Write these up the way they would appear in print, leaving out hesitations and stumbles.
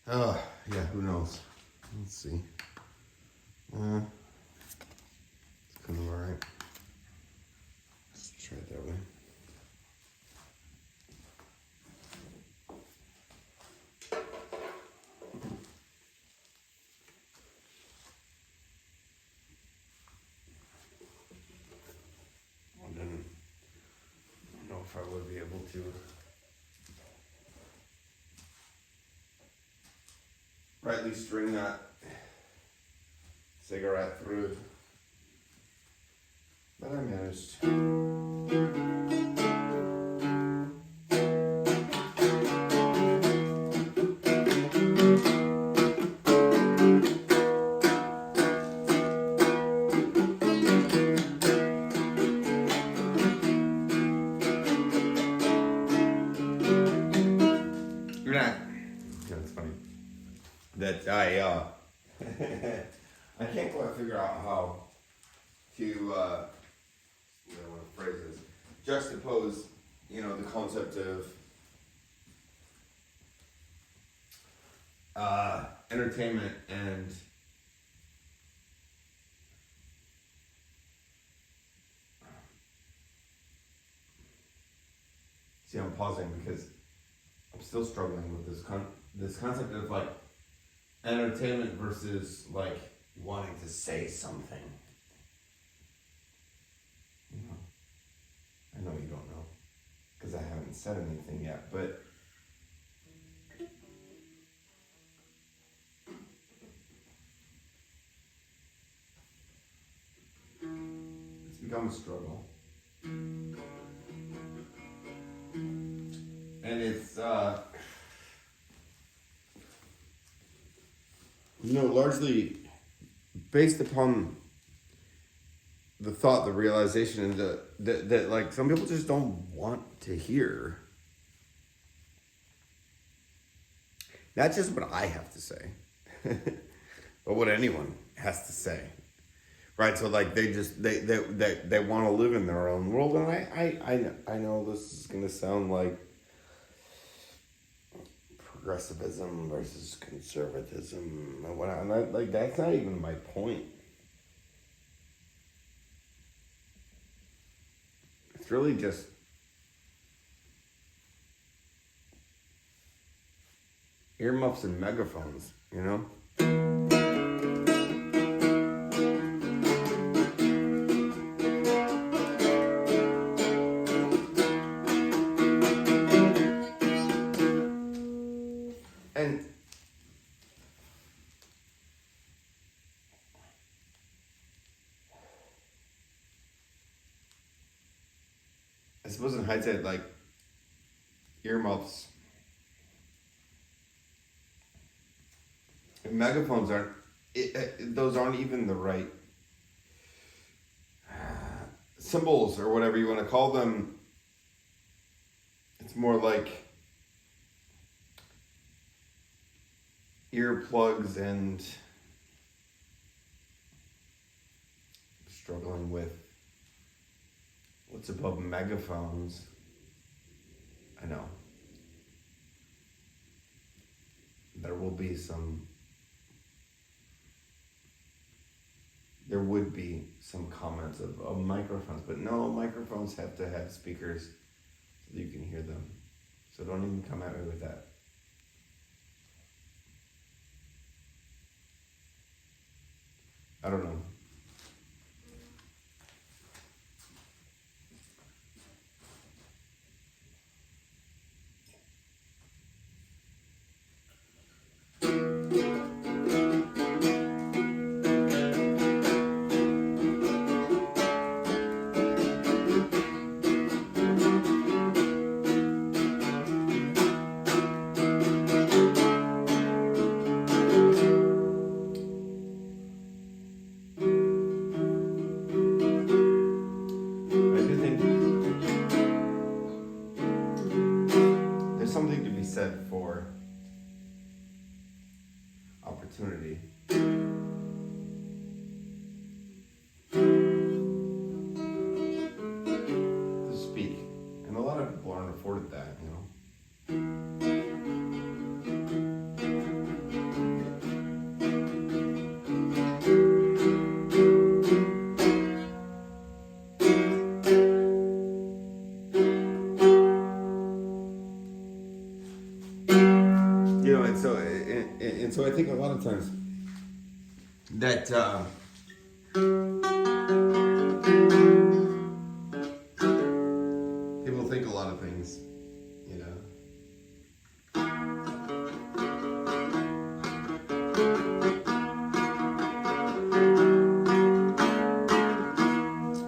Yeah, who knows? Let's see. It's kind of alright. Let's try it that way. I don't know if I would be able to. Rightly string that cigarette through, but I managed. You're not. That's funny. That I can't quite figure out how to, I want to phrase this, juxtapose, the concept of entertainment and see, I'm pausing because I'm still struggling with this concept of like entertainment versus like wanting to say something. I know you don't know because I haven't said anything yet, but it's become a struggle. And it's largely based upon the thought, the realization, and that like some people just don't want to hear. Not just what I have to say, but what anyone has to say, right? So like they want to live in their own world, and I know this is gonna sound like progressivism versus conservatism and whatnot. And like that's not even my point. It's really just earmuffs and megaphones, And I suppose in hindsight, like earmuffs and megaphones those aren't even the right symbols or whatever you want to call them. It's more like earplugs and struggling with what's above megaphones. I know there would be some comments of microphones, but no, microphones have to have speakers so that you can hear them. So don't even come at me with that. I don't know. Something to be said for opportunity. To speak. And a lot of people aren't afforded that, and so I think a lot of times that people think a lot of things, you know.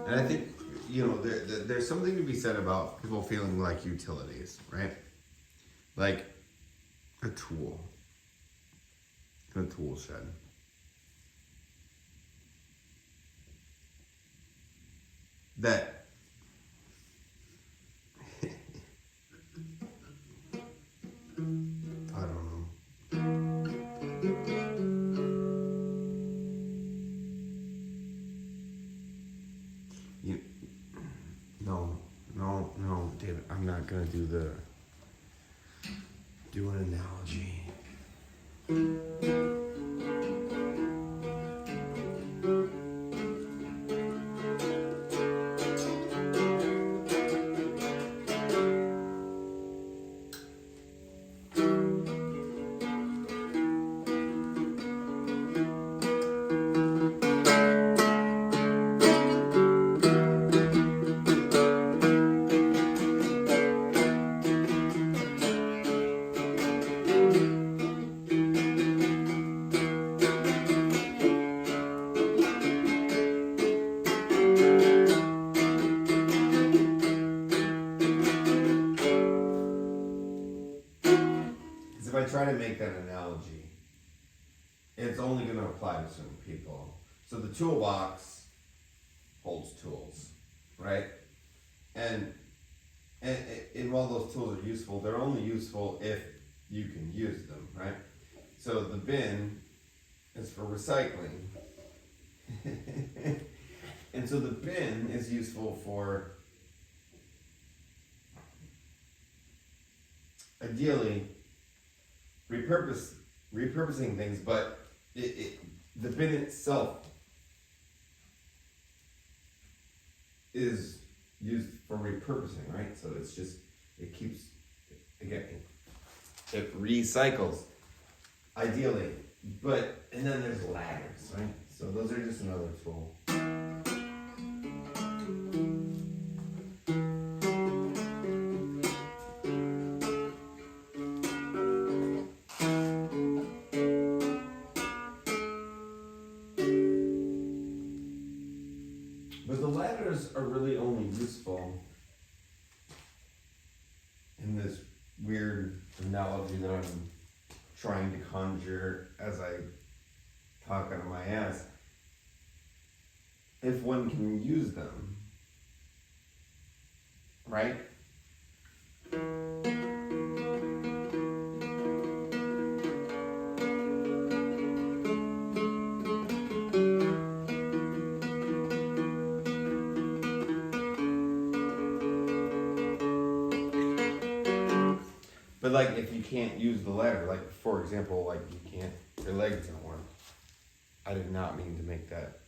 And I think, there's something to be said about people feeling like utilities, right? Like a tool in a tool shed. That I don't know. No, David, I'm not gonna do an analogy. If I try to make that analogy, it's only going to apply to certain people. So the toolbox holds tools, right? And while those tools are useful, they're only useful if you can use them, right? So the bin is for recycling. And so the bin is useful for, ideally, repurposing things, but the bin itself is used for repurposing, right? So it's just, it keeps, again, it recycles, ideally. But, and then there's ladders, right? So those are just another tool. But the ladders are really only useful in this weird analogy that I'm trying to conjure as I talk out of my ass. If one can use them, right? But like, if you can't use the ladder, like for example, like you can't, your legs don't work. I did not mean to make that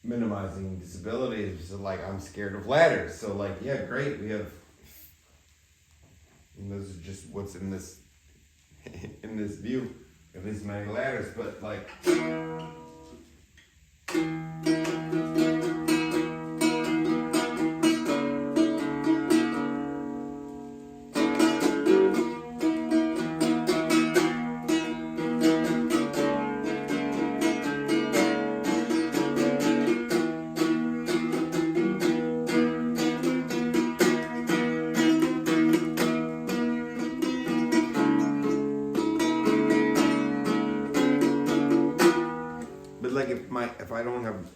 minimizing disabilities. So like, I'm scared of ladders. So like, yeah, great, we have, and those are just what's in this in this view of these many ladders. But like, if I don't have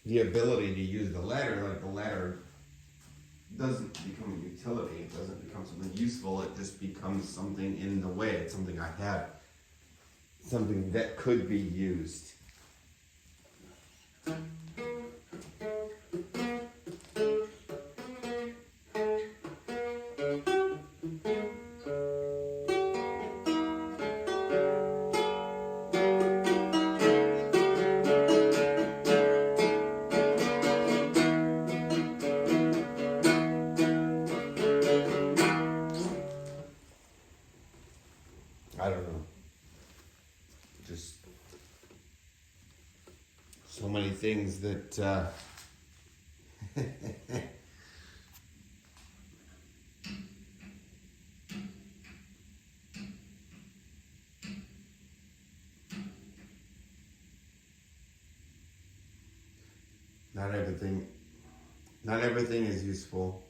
the ability to use the ladder, like the ladder doesn't become a utility, it doesn't become something useful, it just becomes something in the way. It's something I have, something that could be used. so many things that not everything not everything is useful.